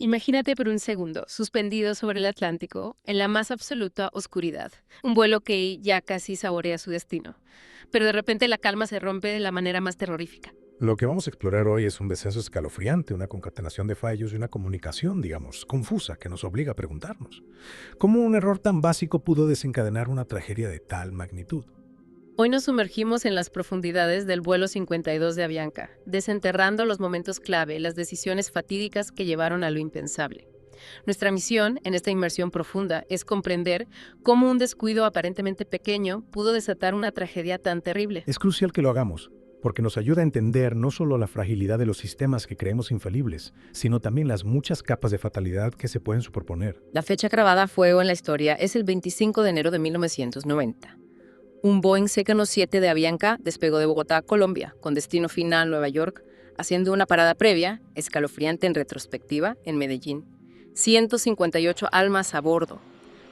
Imagínate por un segundo, suspendido sobre el Atlántico, en la más absoluta oscuridad, un vuelo que ya casi saborea su destino. Pero de repente la calma se rompe de la manera más terrorífica. Lo que vamos a explorar hoy es un descenso escalofriante, una concatenación de fallos y una comunicación, digamos, confusa, que nos obliga a preguntarnos, ¿cómo un error tan básico pudo desencadenar una tragedia de tal magnitud? Hoy nos sumergimos en las profundidades del vuelo 52 de Avianca, desenterrando los momentos clave, las decisiones fatídicas que llevaron a lo impensable. Nuestra misión en esta inmersión profunda es comprender cómo un descuido aparentemente pequeño pudo desatar una tragedia tan terrible. Es crucial que lo hagamos, porque nos ayuda a entender no solo la fragilidad de los sistemas que creemos infalibles, sino también las muchas capas de fatalidad que se pueden superponer. La fecha grabada a fuego en la historia es el 25 de enero de 1990. Un Boeing C-107 de Avianca despegó de Bogotá, Colombia, con destino final Nueva York, haciendo una parada previa, escalofriante en retrospectiva, en Medellín. 158 almas a bordo.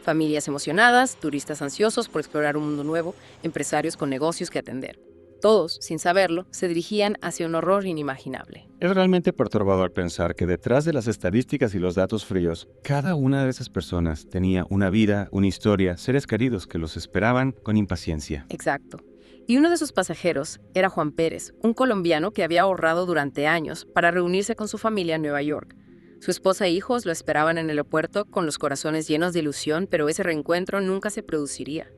Familias emocionadas, turistas ansiosos por explorar un mundo nuevo, empresarios con negocios que atender. Todos, sin saberlo, se dirigían hacia un horror inimaginable. Es realmente perturbador pensar que detrás de las estadísticas y los datos fríos, cada una de esas personas tenía una vida, una historia, seres queridos que los esperaban con impaciencia. Exacto. Y uno de sus pasajeros era Juan Pérez, un colombiano que había ahorrado durante años para reunirse con su familia en Nueva York. Su esposa e hijos lo esperaban en el aeropuerto con los corazones llenos de ilusión, pero ese reencuentro nunca se produciría.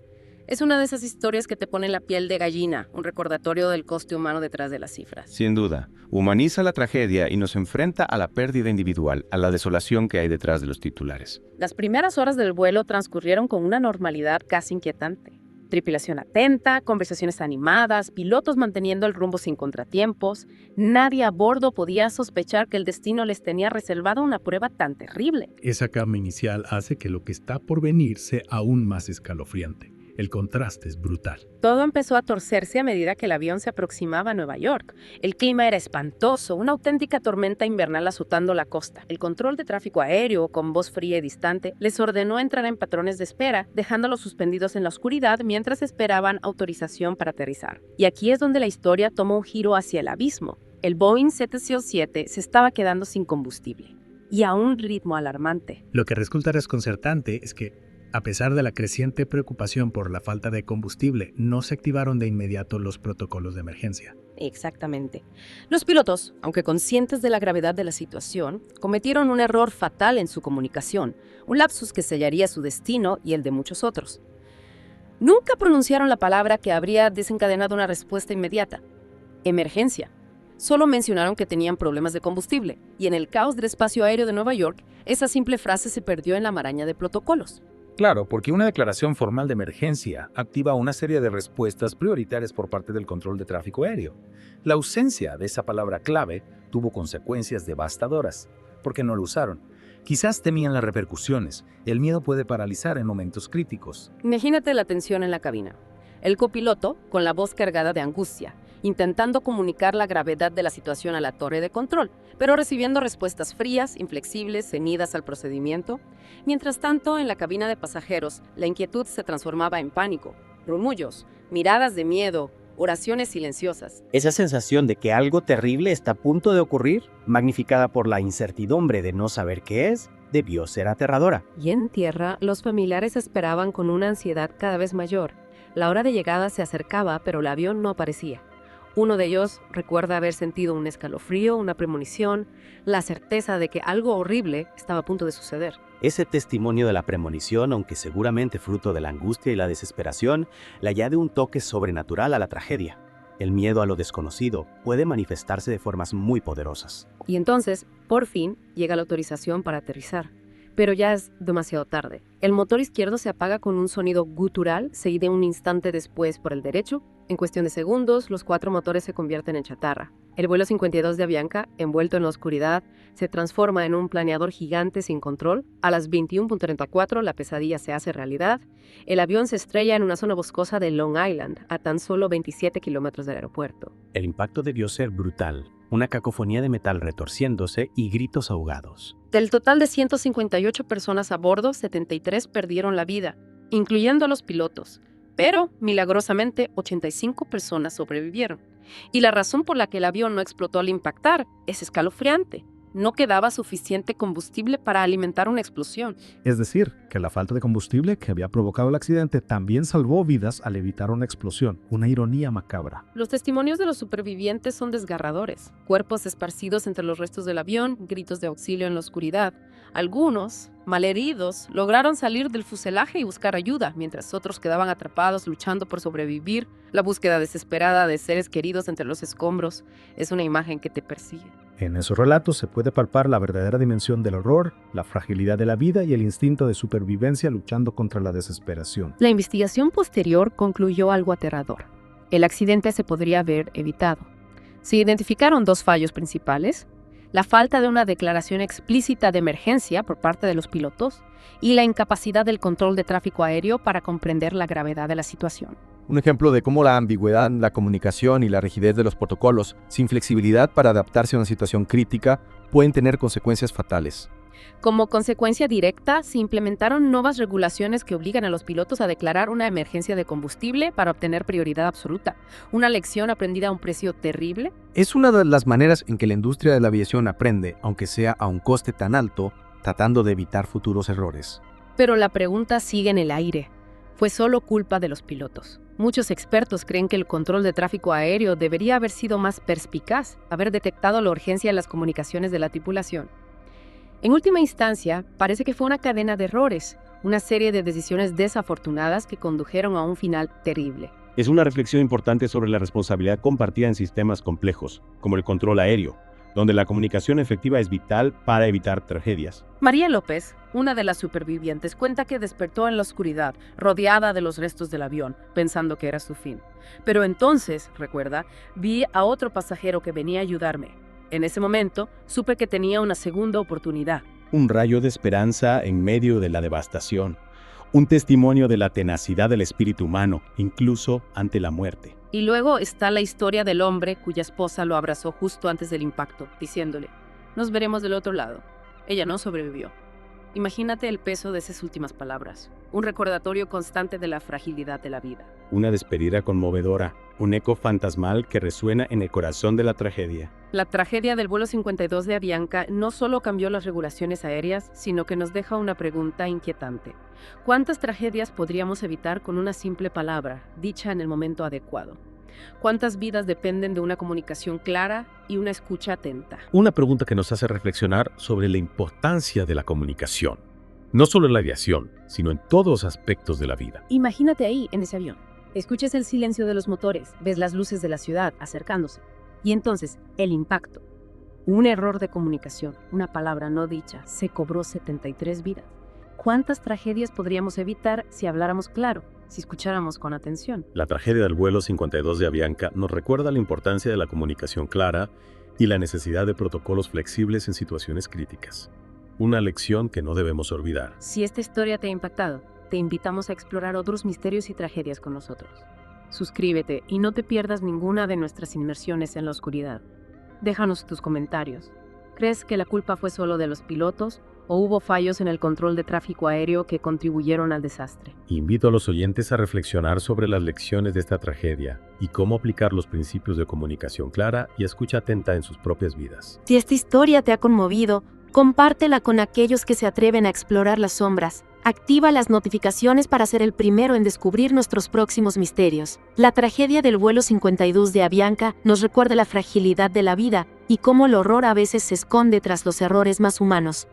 Es una de esas historias que te pone la piel de gallina, un recordatorio del coste humano detrás de las cifras. Sin duda, humaniza la tragedia y nos enfrenta a la pérdida individual, a la desolación que hay detrás de los titulares. Las primeras horas del vuelo transcurrieron con una normalidad casi inquietante. Tripulación atenta, conversaciones animadas, pilotos manteniendo el rumbo sin contratiempos. Nadie a bordo podía sospechar que el destino les tenía reservado una prueba tan terrible. Esa calma inicial hace que lo que está por venir sea aún más escalofriante. El contraste es brutal. Todo empezó a torcerse a medida que el avión se aproximaba a Nueva York. El clima era espantoso, una auténtica tormenta invernal azotando la costa. El control de tráfico aéreo, con voz fría y distante, les ordenó entrar en patrones de espera, dejándolos suspendidos en la oscuridad mientras esperaban autorización para aterrizar. Y aquí es donde la historia toma un giro hacia el abismo. El Boeing 707 se estaba quedando sin combustible, y a un ritmo alarmante. Lo que resulta desconcertante es que, a pesar de la creciente preocupación por la falta de combustible, no se activaron de inmediato los protocolos de emergencia. Exactamente. Los pilotos, aunque conscientes de la gravedad de la situación, cometieron un error fatal en su comunicación, un lapsus que sellaría su destino y el de muchos otros. Nunca pronunciaron la palabra que habría desencadenado una respuesta inmediata: emergencia. Solo mencionaron que tenían problemas de combustible, y en el caos del espacio aéreo de Nueva York, esa simple frase se perdió en la maraña de protocolos. Claro, porque una declaración formal de emergencia activa una serie de respuestas prioritarias por parte del control de tráfico aéreo. La ausencia de esa palabra clave tuvo consecuencias devastadoras, porque no lo usaron. Quizás temían las repercusiones. El miedo puede paralizar en momentos críticos. Imagínate la tensión en la cabina. El copiloto, con la voz cargada de angustia, intentando comunicar la gravedad de la situación a la torre de control, pero recibiendo respuestas frías, inflexibles, ceñidas al procedimiento. Mientras tanto, en la cabina de pasajeros, la inquietud se transformaba en pánico, murmullos, miradas de miedo, oraciones silenciosas. Esa sensación de que algo terrible está a punto de ocurrir, magnificada por la incertidumbre de no saber qué es, debió ser aterradora. Y en tierra, los familiares esperaban con una ansiedad cada vez mayor. La hora de llegada se acercaba, pero el avión no aparecía. Uno de ellos recuerda haber sentido un escalofrío, una premonición, la certeza de que algo horrible estaba a punto de suceder. Ese testimonio de la premonición, aunque seguramente fruto de la angustia y la desesperación, le añade un toque sobrenatural a la tragedia. El miedo a lo desconocido puede manifestarse de formas muy poderosas. Y entonces, por fin, llega la autorización para aterrizar. Pero ya es demasiado tarde. El motor izquierdo se apaga con un sonido gutural, seguido un instante después por el derecho. En cuestión de segundos, los 4 motores se convierten en chatarra. El vuelo 52 de Avianca, envuelto en la oscuridad, se transforma en un planeador gigante sin control. A las 21:34 la pesadilla se hace realidad. El avión se estrella en una zona boscosa de Long Island, a tan solo 27 kilómetros del aeropuerto. El impacto debió ser brutal, una cacofonía de metal retorciéndose y gritos ahogados. Del total de 158 personas a bordo, 73 perdieron la vida, incluyendo a los pilotos. Pero, milagrosamente, 85 personas sobrevivieron. Y la razón por la que el avión no explotó al impactar es escalofriante. No quedaba suficiente combustible para alimentar una explosión. Es decir, que la falta de combustible que había provocado el accidente también salvó vidas al evitar una explosión, una ironía macabra. Los testimonios de los supervivientes son desgarradores. Cuerpos esparcidos entre los restos del avión, gritos de auxilio en la oscuridad. Algunos, malheridos, lograron salir del fuselaje y buscar ayuda, mientras otros quedaban atrapados luchando por sobrevivir. La búsqueda desesperada de seres queridos entre los escombros es una imagen que te persigue. En esos relatos se puede palpar la verdadera dimensión del horror, la fragilidad de la vida y el instinto de supervivencia luchando contra la desesperación. La investigación posterior concluyó algo aterrador. El accidente se podría haber evitado. Se identificaron dos fallos principales: la falta de una declaración explícita de emergencia por parte de los pilotos y la incapacidad del control de tráfico aéreo para comprender la gravedad de la situación. Un ejemplo de cómo la ambigüedad, la comunicación y la rigidez de los protocolos, sin flexibilidad para adaptarse a una situación crítica, pueden tener consecuencias fatales. Como consecuencia directa, se implementaron nuevas regulaciones que obligan a los pilotos a declarar una emergencia de combustible para obtener prioridad absoluta. Una lección aprendida a un precio terrible. Es una de las maneras en que la industria de la aviación aprende, aunque sea a un coste tan alto, tratando de evitar futuros errores. Pero la pregunta sigue en el aire. ¿Fue solo culpa de los pilotos? Muchos expertos creen que el control de tráfico aéreo debería haber sido más perspicaz, haber detectado la urgencia en las comunicaciones de la tripulación. En última instancia, parece que fue una cadena de errores, una serie de decisiones desafortunadas que condujeron a un final terrible. Es una reflexión importante sobre la responsabilidad compartida en sistemas complejos, como el control aéreo, donde la comunicación efectiva es vital para evitar tragedias. María López, una de las supervivientes, cuenta que despertó en la oscuridad, rodeada de los restos del avión, pensando que era su fin. Pero entonces, recuerda, vi a otro pasajero que venía a ayudarme. En ese momento, supe que tenía una segunda oportunidad. Un rayo de esperanza en medio de la devastación. Un testimonio de la tenacidad del espíritu humano, incluso ante la muerte. Y luego está la historia del hombre cuya esposa lo abrazó justo antes del impacto, diciéndole: "Nos veremos del otro lado". Ella no sobrevivió. Imagínate el peso de esas últimas palabras, un recordatorio constante de la fragilidad de la vida. Una despedida conmovedora, un eco fantasmal que resuena en el corazón de la tragedia. La tragedia del vuelo 52 de Avianca no solo cambió las regulaciones aéreas, sino que nos deja una pregunta inquietante. ¿Cuántas tragedias podríamos evitar con una simple palabra, dicha en el momento adecuado? ¿Cuántas vidas dependen de una comunicación clara y una escucha atenta? Una pregunta que nos hace reflexionar sobre la importancia de la comunicación, no solo en la aviación, sino en todos los aspectos de la vida. Imagínate ahí, en ese avión. Escuchas el silencio de los motores, ves las luces de la ciudad acercándose. Y entonces, el impacto. Un error de comunicación, una palabra no dicha, se cobró 73 vidas. ¿Cuántas tragedias podríamos evitar si habláramos claro, si escucháramos con atención? La tragedia del vuelo 52 de Avianca nos recuerda la importancia de la comunicación clara y la necesidad de protocolos flexibles en situaciones críticas. Una lección que no debemos olvidar. Si esta historia te ha impactado, te invitamos a explorar otros misterios y tragedias con nosotros. Suscríbete y no te pierdas ninguna de nuestras inmersiones en la oscuridad. Déjanos tus comentarios. ¿Crees que la culpa fue solo de los pilotos o hubo fallos en el control de tráfico aéreo que contribuyeron al desastre? Invito a los oyentes a reflexionar sobre las lecciones de esta tragedia y cómo aplicar los principios de comunicación clara y escucha atenta en sus propias vidas. Si esta historia te ha conmovido, compártela con aquellos que se atreven a explorar las sombras. Activa las notificaciones para ser el primero en descubrir nuestros próximos misterios. La tragedia del vuelo 52 de Avianca nos recuerda la fragilidad de la vida y cómo el horror a veces se esconde tras los errores más humanos.